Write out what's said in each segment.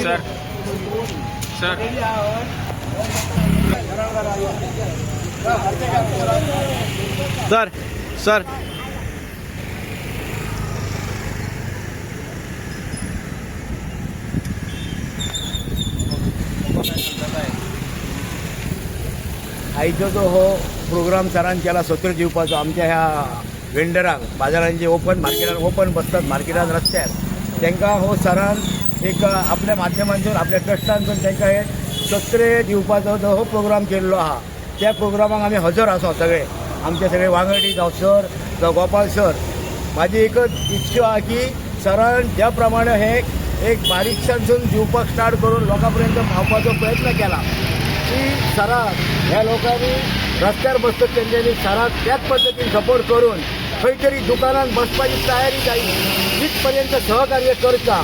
sir sir sir sir आयचो जो हो प्रोग्राम सरान केला सत्र दिवपाचो आमच्या ह्या वेंडरांक बाजारांचे ओपन मार्केटान ओपन बसतात मार्केटान रस्त्यार तांकां हो सरान एक आपल्या माध्यमांतून आपल्या ट्रस्टांतून तांकां हे सत्रे दिवपाचो जो हो प्रोग्राम केल्लो आहा त्या प्रोग्रामाक आमी हजर आसा सगळे आमचे सगळे वांगडी जावं सर जावं गोपाल सर म्हाजी एकच इच्छा आहा की सरान ज्या प्रमाणे हे एक बारीकशानसून दिवपाक स्टार्ट करून लोकां पर्यंत पावपाचो प्रयत्न केला की सराक ह्या लोकांनी रस्त्यार बसतात तेंच्यांनी सराक त्याच पद्दतीन सपोर्ट करून खंय तरी दुकानान बसपाची तयारी जायी तिथपर्यंत सहकार्य करता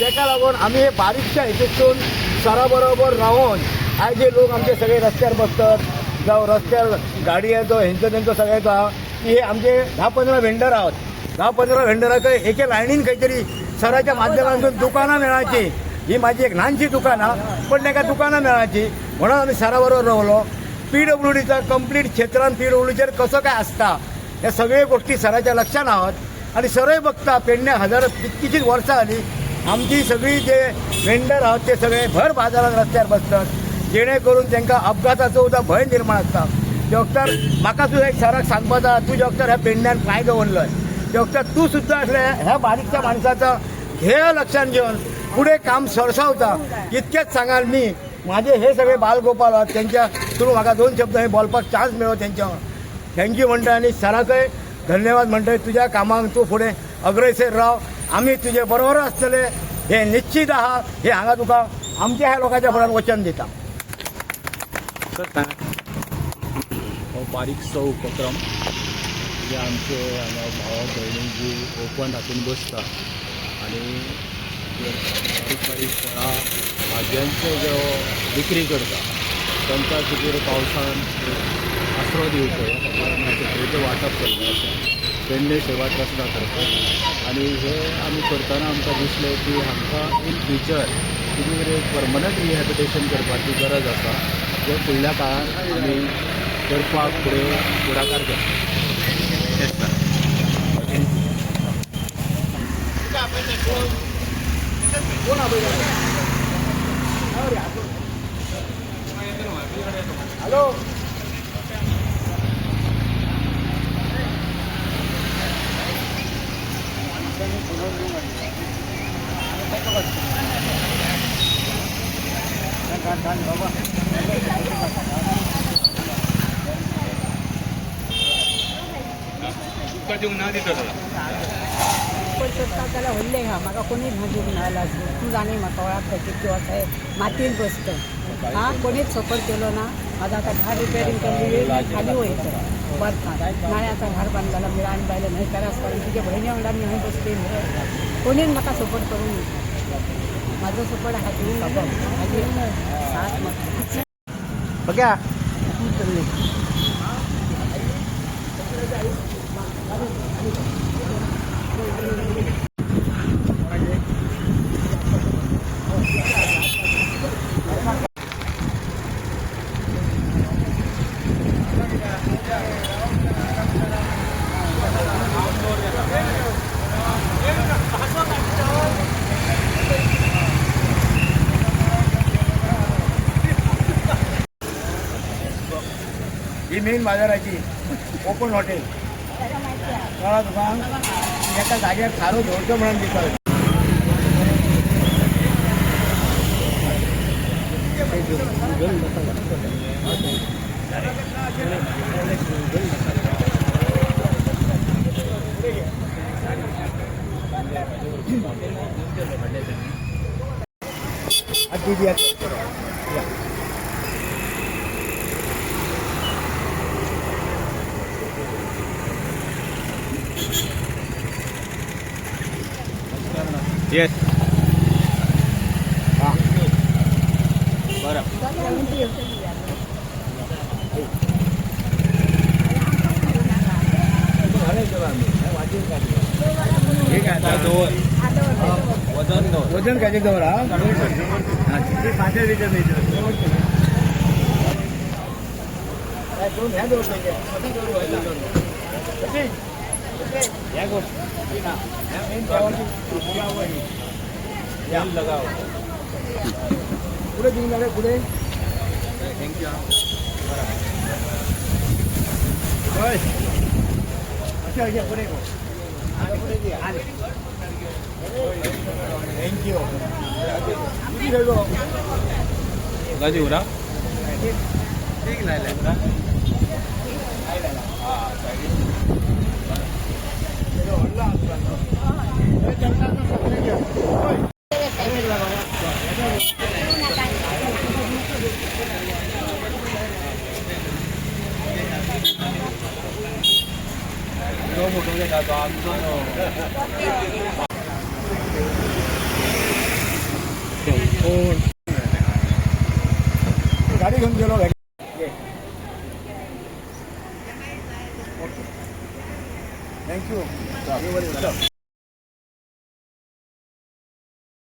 ताका लागून आमी हे बारीकशा हेतून सरा बरोबर रावून आयज जे लोक आमचे सगळे रस्त्यार बसतात जावं रस्त्यार गाडी येतो हेंचो तेंचो सगळ्याचो आहा की हे आमचे 10-15 व्हेंडर आहात 10-15 व्हेंडराक एके लायनीन खंय तरी सराच्या माध्यमांतून दुकानां मेळाची ही माझी एक ल्हानशी दुकान आहा पण ताका दुकानां मेळाची म्हणून आमी सरा बरोबर रावलो PWDचा कंप्लीट क्षेत्रान PWDचेर कसो काय आसता हे सगळे गोष्टी सराच्या लक्षात आहात आणि सरय बघता पेडण्या हजार कितकीशीच वर्सां जाली आमची सगळी जे वेंडर आहात ते सगळे भर बाजारात रस्त्यार बसतात जेणे करून तांकां अपघाताचो सुद्दां भंय निर्माण आसता ते वखदार म्हाका सुद्दां एक सराक सांगपाचा तूं जे वखदार ह्या पेडण्यान पांय दवरलोय ते वखदार तूं सुद्दां असल्या ह्या बारीकच्या माणसाचा ध्येय लक्षात घेऊन पुढे काम सरसावता इतकेच सांगाल मी माझे हे सगळे बालगोपाल आहात त्यांच्या थ्रू म्हाका 2 शब्द हे बोलपाक चान्स मेळ्ळो त्यांच्या थँक्यू म्हणटा आनी सराकय धन्यवाद म्हणटा तुज्या कामाक तूं फुडें अग्रेसर राव आमी तुजे बरोबर आसतले हे निश्चित आहा हे हांगा तुका आमच्या ह्या लोकांच्या फुड्यान वचन दिता हो बारीकसो उपक्रम जे आमचे हांगा भाव भयणी जी ओपन हातून बसता आनी बारीक बारीक फळां भाजयांचो जो विक्री करता तांकां तुजेर पावसान आसरो दिवचो सुत्रेचें वांटप करता पेडणे सेवा ट्रस्टा तर्फे आनी हे आमी करतना आमकां दिसलें की हांकां इन फ्युचर कितें तरी परमनंट रिहॅबिलिटेशन करपाची गरज आसा जे फुडल्या काळांत आमी करपाक फुडाकार घेता हॅलो पण स्वतः त्याला व्हडले हा म्हाका कोणीच भाजूक नाला तूं जाणी म्हाका वळखता कितके वता मातयेन बसता हा कोणीच सपोर्ट केलो ना माझा आता घर रिपेरिंग केल्ली खाली वयता बरता नाळे आता घर बांदलेला मी आनी बायले न्हय त्रास करून तुजे भयणी वांगडा मी हय बसली कोणीच म्हाका सपोर्ट करूंक ना म्हाजो सपोर्ट आहा तूं म्हाजी साथ म्हाका बघा ही मेन बाजाराची ओपन हॉटेल कळ्ळा तुका एका जाग्यार खारो घेवचो म्हणून दिता येस बरं ठीक आहे वजन काय जवळ पुढे घेऊन जाणे पुढे थँक्यू गाजीपुरा गाडी घेऊन गेलो थँक्यू